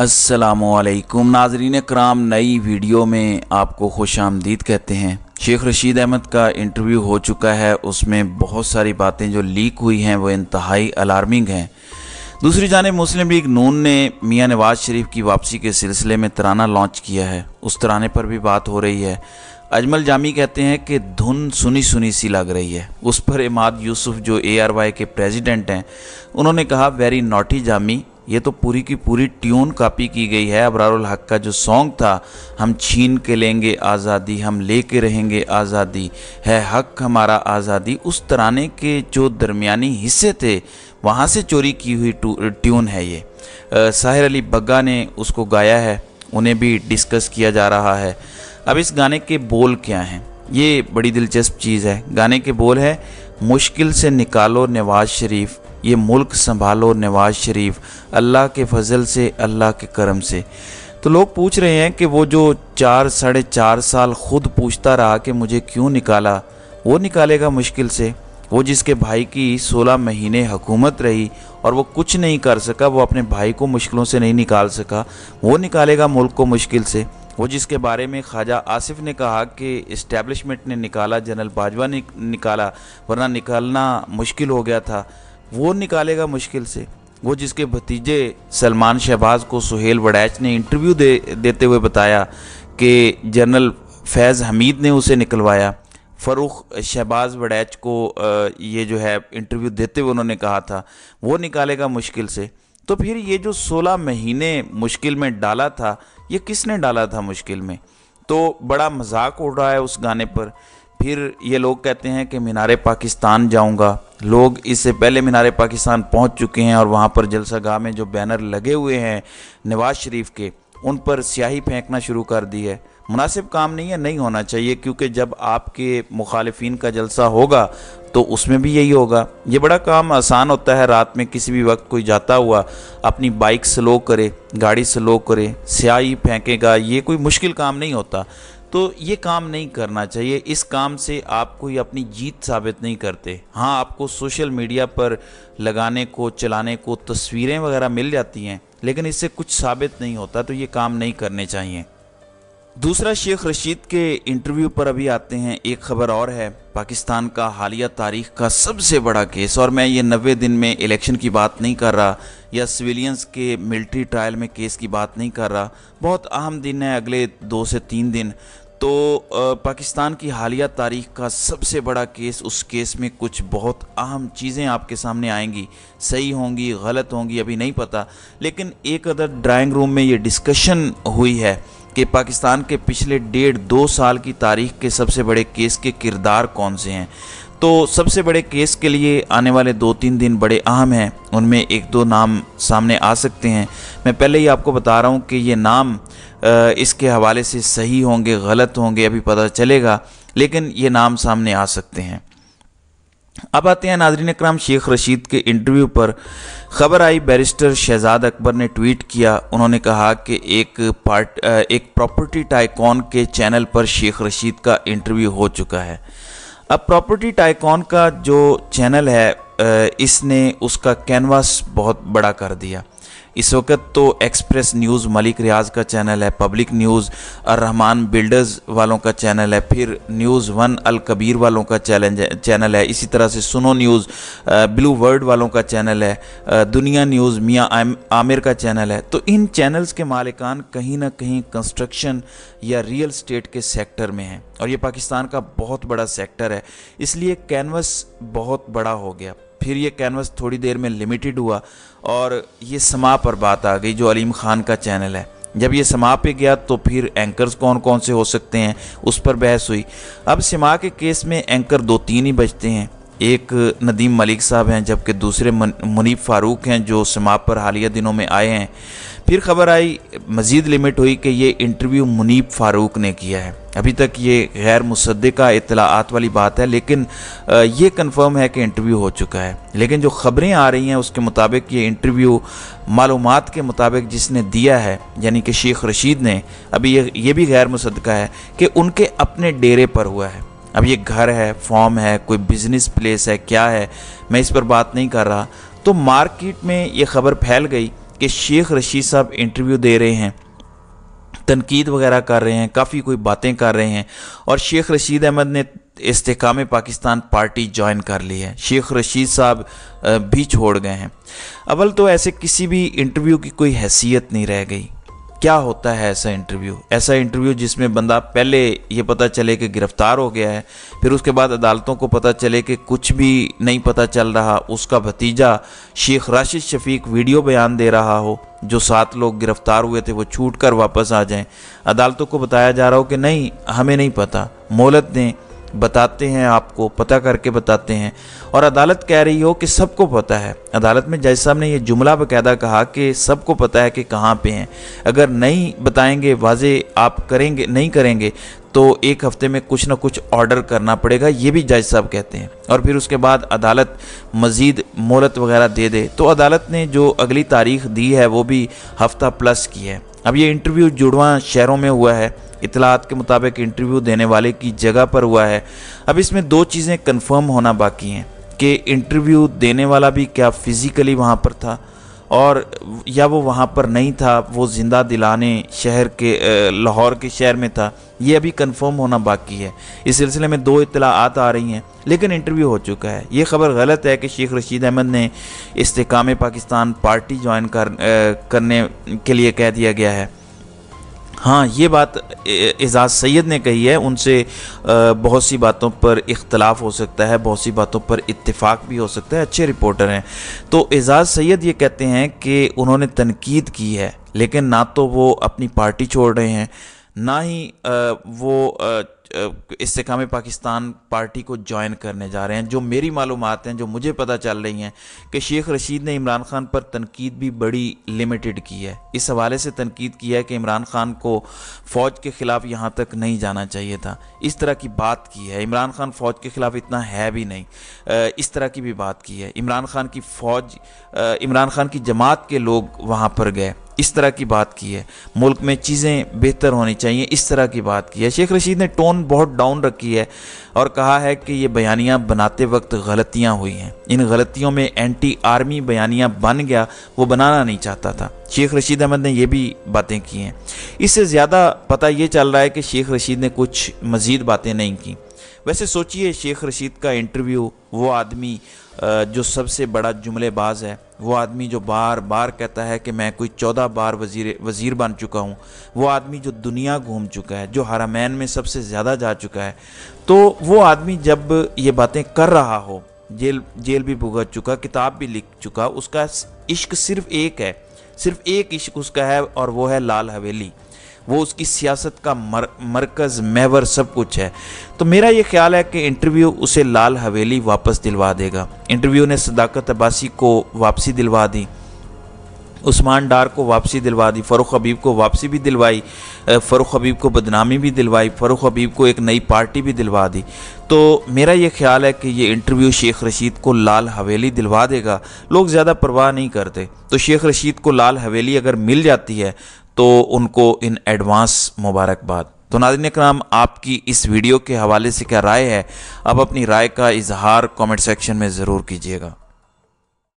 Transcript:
अस्सलामुअलैकुम नाज़रीन कराम, नई वीडियो में आपको खुश आमदीद कहते हैं। शेख रशीद अहमद का इंटरव्यू हो चुका है। उसमें बहुत सारी बातें जो लीक हुई हैं वो इंतहाई अलार्मिंग हैं। दूसरी जानिब मुस्लिम लीग नून ने मियां नवाज शरीफ की वापसी के सिलसिले में तराना लॉन्च किया है। उस तराने पर भी बात हो रही है। अजमल जामी कहते हैं कि धुन सुनी सुनी सी लग रही है। उस पर इमाद यूसुफ जो ARY के प्रेसिडेंट हैं, उन्होंने कहा वेरी नॉटी जामी, ये तो पूरी की पूरी ट्यून कॉपी की गई है। अबरारुल हक का जो सॉन्ग था, हम छीन के लेंगे आज़ादी, हम लेके रहेंगे आज़ादी, है हक हमारा आज़ादी, उस तराने के जो दरमियानी हिस्से थे वहाँ से चोरी की हुई ट्यून है ये। साहिर अली बग्गा ने उसको गाया है, उन्हें भी डिस्कस किया जा रहा है। अब इस गाने के बोल क्या हैं, ये बड़ी दिलचस्प चीज़ है। गाने के बोल है, मुश्किल से निकालो नवाज शरीफ, ये मुल्क संभालो नवाज शरीफ, अल्लाह के फजल से, अल्लाह के करम से। तो लोग पूछ रहे हैं कि वो जो 4-4.5 साल खुद पूछता रहा कि मुझे क्यों निकाला, वो निकालेगा मुश्किल से। वो जिसके भाई की 16 महीने हुकूमत रही और वो कुछ नहीं कर सका, वो अपने भाई को मुश्किलों से नहीं निकाल सका, वो निकालेगा मुल्क को मुश्किल से। वो जिसके बारे में ख्वाजा आसिफ ने कहा कि इस्टेब्लिशमेंट ने निकाला, जनरल बाजवा ने निकाला, वरना निकालना मुश्किल हो गया था, वो निकालेगा मुश्किल से। वो जिसके भतीजे सलमान शहबाज को सुहेल वड़ैच ने इंटरव्यू देते हुए बताया कि जनरल फैज़ हमीद ने उसे निकलवाया। फ़रूख शहबाज वड़ैच को ये जो है इंटरव्यू देते हुए उन्होंने कहा था, वो निकालेगा मुश्किल से। तो फिर ये जो 16 महीने मुश्किल में डाला था, ये किसने डाला था मुश्किल में? तो बड़ा मजाक उड़ रहा है उस गाने पर। फिर ये लोग कहते हैं कि मीनारे पाकिस्तान जाऊंगा। लोग इससे पहले मीनारे पाकिस्तान पहुंच चुके हैं और वहां पर जलसागाह में जो बैनर लगे हुए हैं नवाज शरीफ के, उन पर स्याही फेंकना शुरू कर दी है। मुनासिब काम नहीं है, नहीं होना चाहिए, क्योंकि जब आपके मुखालिफिन का जलसा होगा तो उसमें भी यही होगा। ये बड़ा काम आसान होता है, रात में किसी भी वक्त कोई जाता हुआ अपनी बाइक स्लो करे, गाड़ी स्लो करे, स्याही फेंकेगा, ये कोई मुश्किल काम नहीं होता। तो ये काम नहीं करना चाहिए। इस काम से आप कोई अपनी जीत साबित नहीं करते। हाँ, आपको सोशल मीडिया पर लगाने को, चलाने को तस्वीरें वगैरह मिल जाती हैं, लेकिन इससे कुछ साबित नहीं होता, तो ये काम नहीं करने चाहिए। दूसरा, शेख रशीद के इंटरव्यू पर अभी आते हैं। एक खबर और है, पाकिस्तान का हालिया तारीख का सबसे बड़ा केस, और मैं ये 90 दिन में इलेक्शन की बात नहीं कर रहा या सिविलियंस के मिलिट्री ट्रायल में केस की बात नहीं कर रहा। बहुत अहम दिन है, अगले 2 से 3 दिन। तो पाकिस्तान की हालिया तारीख का सबसे बड़ा केस, उस केस में कुछ बहुत अहम चीज़ें आपके सामने आएंगी। सही होंगी, गलत होंगी, अभी नहीं पता, लेकिन एक अदर ड्राइंग रूम में ये डिस्कशन हुई है कि पाकिस्तान के पिछले 1.5-2 साल की तारीख के सबसे बड़े केस के किरदार कौन से हैं। तो सबसे बड़े केस के लिए आने वाले 2-3 दिन बड़े अहम हैं। उनमें 1-2 नाम सामने आ सकते हैं। मैं पहले ही आपको बता रहा हूँ कि ये नाम इसके हवाले से सही होंगे, गलत होंगे, अभी पता चलेगा, लेकिन ये नाम सामने आ सकते हैं। अब आते हैं नाज़रीन इकराम, शेख रशीद के इंटरव्यू पर खबर आई। बैरिस्टर शहजाद अकबर ने ट्वीट किया। उन्होंने कहा कि एक प्रॉपर्टी टाइकॉन के चैनल पर शेख रशीद का इंटरव्यू हो चुका है। अब प्रॉपर्टी टाइकॉन का जो चैनल है, इसने उसका कैनवास बहुत बड़ा कर दिया। इस वक्त तो एक्सप्रेस न्यूज़ मलिक रियाज का चैनल है, पब्लिक न्यूज़ रहमान बिल्डर्स वालों का चैनल है, फिर न्यूज़ 1 अल कबीर वालों का चैनल है, इसी तरह से सुनो न्यूज़ ब्लू वर्ड वालों का चैनल है, दुनिया न्यूज़ मियाँ आमिर का चैनल है। तो इन चैनल्स के मालिकान कहीं ना कहीं कंस्ट्रक्शन या रियल स्टेट के सेक्टर में हैं, और ये पाकिस्तान का बहुत बड़ा सेक्टर है, इसलिए कैनवस बहुत बड़ा हो गया। फिर ये कैनवस थोड़ी देर में लिमिटेड हुआ और ये समा पर बात आ गई, जो अलीम खान का चैनल है। जब ये समा पे गया तो फिर एंकर्स कौन कौन से हो सकते हैं, उस पर बहस हुई। अब समा के केस में एंकर 2-3 ही बचते हैं। एक नदीम मलिक साहब हैं, जबकि दूसरे मुनीब फारूक हैं, जो समा पर हालिया दिनों में आए हैं। फिर खबर आई, मज़ीद लिमिट हुई कि ये इंटरव्यू मुनीब फारूक ने किया है। अभी तक ये गैर मुसद्दिका इत्तलाआत वाली बात है, लेकिन ये कंफर्म है कि इंटरव्यू हो चुका है। लेकिन जो खबरें आ रही हैं उसके मुताबिक ये इंटरव्यू मालूमात के मुताबिक जिसने दिया है, यानी कि शेख रशीद ने, अभी ये भी गैर मुसद्दिका है कि उनके अपने डेरे पर हुआ है। अब ये घर है, फॉर्म है, कोई बिजनेस प्लेस है, क्या है, मैं इस पर बात नहीं कर रहा। तो मार्केट में ये खबर फैल गई कि शेख रशीद साहब इंटरव्यू दे रहे हैं, तनकीद वगैरह कर रहे हैं, काफ़ी कोई बातें कर रहे हैं, और शेख रशीद अहमद ने इस्तेकाम पाकिस्तान पार्टी ज्वाइन कर ली है, शेख रशीद साहब भी छोड़ गए हैं। अव्वल तो ऐसे किसी भी इंटरव्यू की कोई हैसियत नहीं रह गई। क्या होता है ऐसा इंटरव्यू? ऐसा इंटरव्यू जिसमें बंदा पहले ये पता चले कि गिरफ्तार हो गया है, फिर उसके बाद अदालतों को पता चले कि कुछ भी नहीं पता चल रहा, उसका भतीजा शेख राशिद शफीक वीडियो बयान दे रहा हो, जो 7 लोग गिरफ्तार हुए थे वो छूट कर वापस आ जाएं, अदालतों को बताया जा रहा हो कि नहीं हमें नहीं पता, मोहलत दें, बताते हैं आपको, पता करके बताते हैं, और अदालत कह रही हो कि सबको पता है। अदालत में जज साहब ने ये जुमला बाकायदा कहा कि सबको पता है कि कहाँ पे हैं, अगर नहीं बताएंगे, वाजे आप करेंगे नहीं करेंगे तो 1 हफ्ते में कुछ ना कुछ ऑर्डर करना पड़ेगा, ये भी जज साहब कहते हैं, और फिर उसके बाद अदालत मज़ीद मोहलत वगैरह दे दे। तो अदालत ने जो अगली तारीख दी है वो भी हफ्ता प्लस की है। अब ये इंटरव्यू जुड़वा शहरों में हुआ है, इतलात के मुताबिक इंटरव्यू देने वाले की जगह पर हुआ है। अब इसमें 2 चीज़ें कंफर्म होना बाकी हैं कि इंटरव्यू देने वाला भी क्या फिज़िकली वहाँ पर था, और या वो वहाँ पर नहीं था, वो ज़िंदा दिलाने शहर के लाहौर के शहर में था, ये अभी कंफर्म होना बाकी है। इस सिलसिले में 2 इत्तलाआत आ रही हैं, लेकिन इंटरव्यू हो चुका है। ये खबर गलत है कि शेख रशीद अहमद ने इस्तेकाम पाकिस्तान पार्टी ज्वाइन करने के लिए कह दिया गया है। हाँ, ये बात एजाज़ सैयद ने कही है, उनसे बहुत सी बातों पर इख्तलाफ हो सकता है, बहुत सी बातों पर इत्तेफाक भी हो सकता है, अच्छे रिपोर्टर हैं। तो एजाज़ सैयद ये कहते हैं कि उन्होंने तनकीद की है, लेकिन ना तो वो अपनी पार्टी छोड़ रहे हैं, ना ही वो इस्तेकाम पाकिस्तान पार्टी को ज्वाइन करने जा रहे हैं। जो मेरी मालूमात हैं, जो मुझे पता चल रही हैं, कि शेख रशीद ने इमरान खान पर तनकीद भी बड़ी लिमिटेड की है। इस हवाले से तनकीद की है कि इमरान खान को फ़ौज के ख़िलाफ़ यहाँ तक नहीं जाना चाहिए था, इस तरह की बात की है। इमरान खान फ़ौज के ख़िलाफ़ इतना है भी नहीं, इस तरह की भी बात की है। इमरान खान की जमात के लोग वहाँ पर गए, इस तरह की बात की है। मुल्क में चीज़ें बेहतर होनी चाहिए, इस तरह की बात की है। शेख रशीद ने टोन बहुत डाउन रखी है और कहा है कि ये बयानियाँ बनाते वक्त गलतियाँ हुई हैं, इन गलतियों में एंटी आर्मी बयानियाँ बन गया, वो बनाना नहीं चाहता था। शेख रशीद अहमद ने ये भी बातें की हैं। इससे ज़्यादा पता ये चल रहा है कि शेख रशीद ने कुछ मज़ीद बातें नहीं की। वैसे सोचिए, शेख रशीद का इंटरव्यू, वो आदमी जो सबसे बड़ा जुमलेबाज है, वो आदमी जो बार बार कहता है कि मैं कोई 14 बार वज़ीर बन चुका हूँ, वो आदमी जो दुनिया घूम चुका है, जो हरमैन में सबसे ज़्यादा जा चुका है, तो वो आदमी जब ये बातें कर रहा हो, जेल भी भुगत चुका, किताब भी लिख चुका, उसका इश्क सिर्फ एक है, सिर्फ एक इश्क उसका है, और वो है लाल हवेली। वो उसकी सियासत का मरकज़, महवर, सब कुछ है। तो मेरा ये ख्याल है कि इंटरव्यू उसे लाल हवेली वापस दिलवा देगा। इंटरव्यू ने सदाकत अब्बासी को वापसी दिलवा दी, उस्मान डार को वापसी दिलवा दी, फ़ारूक हबीब को वापसी भी दिलवाई, फ़ारूक हबीब को बदनामी भी दिलवाई, फ़ारूक हबीब को एक नई पार्टी भी दिलवा दी। तो मेरा ये ख्याल है कि ये इंटरव्यू शेख रशीद को लाल हवेली दिलवा देगा। लोग ज़्यादा परवाह नहीं करते, तो शेख रशीद को लाल हवेली अगर मिल जाती है तो उनको इन एडवांस मुबारकबाद। तो नाज़रीन इकराम, आपकी इस वीडियो के हवाले से क्या राय है? आप अपनी राय का इजहार कमेंट सेक्शन में ज़रूर कीजिएगा।